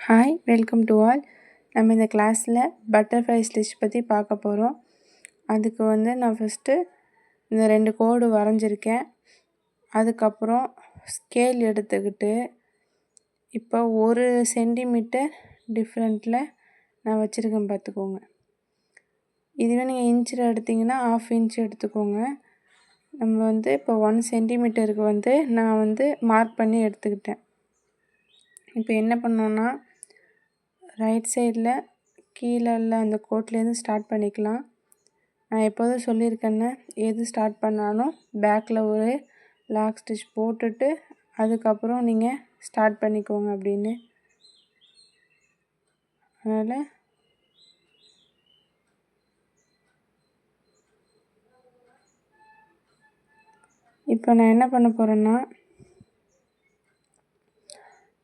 Hi, welcome to all. நம்ம இந்த கிளாஸில் பட்டர்ஃப்ளை ஸ்டிச் பற்றி பார்க்க போகிறோம். அதுக்கு நான் ஃபஸ்ட்டு இந்த 2 கோடு வரைஞ்சிருக்கேன். அதுக்கப்புறம் ஸ்கேல் எடுத்துக்கிட்டு இப்போ 1 சென்டிமீட்டர் டிஃப்ரெண்ட்டில் நான் வச்சுருக்கேன் பார்த்துக்கோங்க. இதுவே நீங்கள் இன்ச்சில் எடுத்திங்கன்னா 1/2 இன்ச் எடுத்துக்கோங்க. நம்ம இப்போ 1 சென்டிமீட்டருக்கு நான் மார்க் பண்ணி எடுத்துக்கிட்டேன். இப்போ என்ன பண்ணோன்னா ரைட் சைடில் கீழே உள்ள அந்த கோட்லேருந்து ஸ்டார்ட் பண்ணிக்கலாம். நான் எப்போதும் சொல்லியிருக்கேன்னு எது ஸ்டார்ட் பண்ணாலும் பேக்கில் ஒரு லாக் ஸ்டிச் போட்டுட்டு அதுக்கப்புறம் நீங்கள் ஸ்டார்ட் பண்ணிக்கோங்க அப்படின்னு. அதனால் இப்போ நான் என்ன பண்ண போகிறேன்னா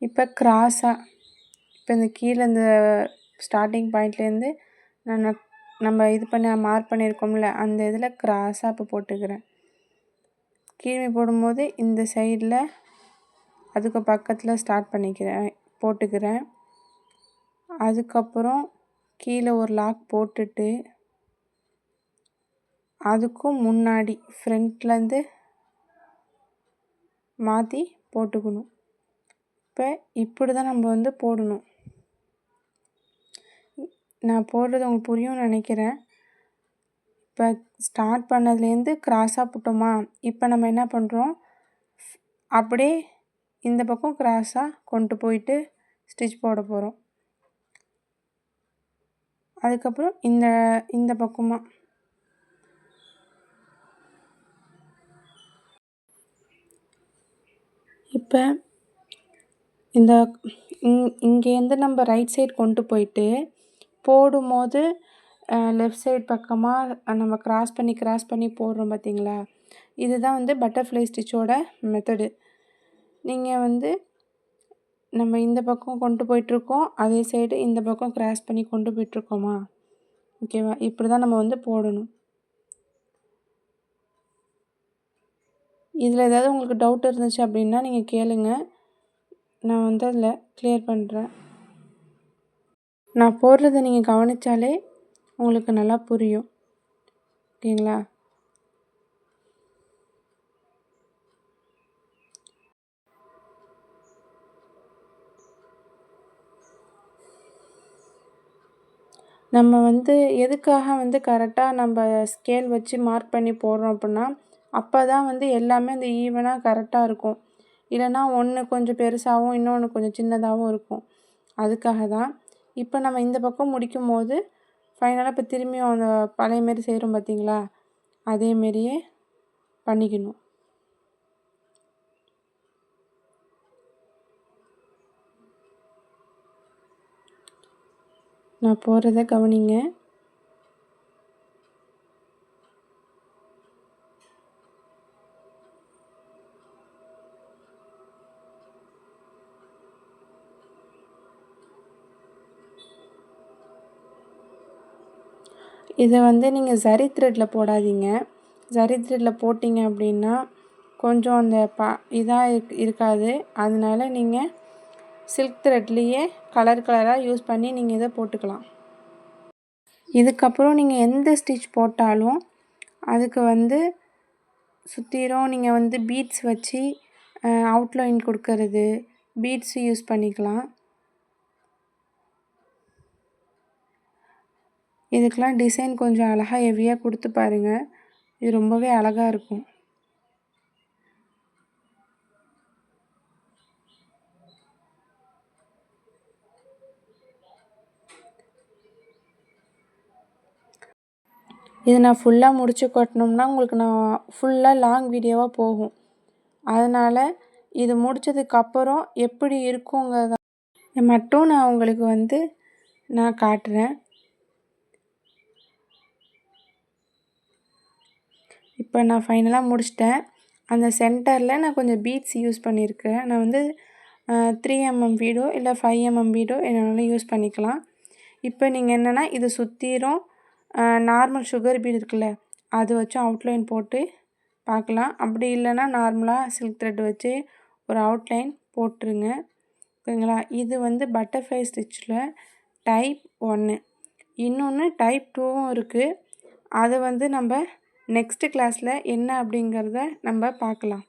இப்போ கிராஸாக இப்போ இந்த கீழே இந்த ஸ்டார்டிங் பாயிண்ட்லேருந்து நம்ம இது பண்ணி மார்க் பண்ணியிருக்கோம்ல அந்த இதில் கிராஸாக இப்போ போட்டுக்கிறேன். கீழே போடும்போது இந்த சைடில் அதுக்கு பக்கத்தில் ஸ்டார்ட் போட்டுக்கிறேன். அதுக்கப்புறம் கீழே ஒரு லாக் போட்டுட்டு அதுக்கும் முன்னாடி ஃப்ரண்ட்லேருந்து மாற்றி போட்டுக்கணும். இப்போ இப்படி தான் நம்ம போடணும். நான் போடுறது உங்களுக்கு புரியும்னு நினைக்கிறேன். இப்போ ஸ்டார்ட் பண்ணதுலேருந்து கிராஸாக போட்டோமா, இப்போ நம்ம என்ன பண்ணுறோம், அப்படியே இந்த பக்கம் கிராஸாக கொண்டு போயிட்டு ஸ்டிச் போட போகிறோம். அதுக்கப்புறம் இந்த பக்கமாக இப்போ இங்கேருந்து நம்ம ரைட் சைடு கொண்டு போயிட்டு போடும்போது லெஃப்ட் சைடு பக்கமாக நம்ம கிராஸ் பண்ணி போடுறோம் பார்த்தீங்களா, இதுதான் பட்டர்ஃப்ளை ஸ்டிச்சோட மெத்தடு. நீங்கள் நம்ம இந்த பக்கம் கொண்டு போயிட்டுருக்கோம், அதே சைடு இந்த பக்கம் கிராஸ் பண்ணி கொண்டு போயிட்டுருக்கோமா, ஓகேவா? இப்படி தான் நம்ம போடணும். இதில் ஏதாவது உங்களுக்கு டவுட் இருந்துச்சு அப்படின்னா நீங்கள் கேளுங்க, நான் அதில் கிளியர் பண்ணுறேன். நான் போடுறத நீங்கள் கவனித்தாலே உங்களுக்கு நல்லா புரியும், ஓகேங்களா? நம்ம எதுக்காக கரெக்டாக நம்ம ஸ்கேல் வச்சு மார்க் பண்ணி போடுறோம் அப்படின்னா, அப்போ தான் எல்லாமே ஈவனாக கரெக்டாக இருக்கும். இல்லைன்னா ஒன்று கொஞ்சம் பெருசாகவும் இன்னொன்று கொஞ்சம் சின்னதாகவும் இருக்கும். அதுக்காக தான். இப்போ நம்ம இந்த பக்கம் முடிக்கும்போது ஃபைனலாக இப்போ திரும்பியும் அந்த பழைய மாரி செய்கிறோம் பார்த்தீங்களா, அதேமாரியே பண்ணிக்கணும். நான் போடுறத கவனிங்க. இதை நீங்கள் ஜரி த்ரெட்டில் போடாதீங்க. ஜரி த்ரெட்டில் போட்டிங்க அப்படின்னா கொஞ்சம் அந்த இதாக இருக்காது. அதனால நீங்கள் சில்க் த்ரெட்லேயே கலராக யூஸ் பண்ணி நீங்கள் இதை போட்டுக்கலாம். இதுக்கப்புறம் நீங்கள் எந்த ஸ்டிச் போட்டாலும் அதுக்கு சுற்றிலும் நீங்கள் பீட்ஸ் வச்சு அவுட்லைன் கொடுக்கறது, பீட்ஸ் யூஸ் பண்ணிக்கலாம். இதுக்கெலாம் டிசைன் கொஞ்சம் அழகாக ஹெவியாக கொடுத்து பாருங்கள், இது ரொம்பவே அழகாக இருக்கும். இது நான் ஃபுல்லாக முடிச்சு கொட்டணும்னா உங்களுக்கு நான் ஃபுல்லாக லாங் வீடியோவாக போகும். அதனால் இது முடித்ததுக்கப்புறம் எப்படி இருக்குங்கிறத மட்டும் நான் உங்களுக்கு நான் காட்டுறேன். இப்போ நான் ஃபைனலாக முடிச்சிட்டேன். அந்த சென்டரில் நான் கொஞ்சம் பீட்ஸ் யூஸ் பண்ணியிருக்கேன். நான் 3mm பீடோ இல்லை 5mm பீடோ என்னென்னாலும் யூஸ் பண்ணிக்கலாம். இப்போ நீங்கள் என்னென்னா இது சுற்றிரும் நார்மல் சுகர் பீட் இருக்குல்ல, அது வச்சு அவுட்லைன் போட்டு பார்க்கலாம். அப்படி இல்லைன்னா நார்மலாக சில்க் த்ரெட் வச்சு ஒரு அவுட்லைன் போட்டுருங்க. ஓகேங்களா? இது வந்து பட்டர்ஃப்ளை ஸ்டிச்சில் டைப் 1. இன்னொன்று டைப் 2வும் இருக்குது. அதை வந்து நம்ம நெக்ஸ்ட்டு கிளாஸில் என்ன அப்படிங்கிறத நம்ம பார்க்கலாம்.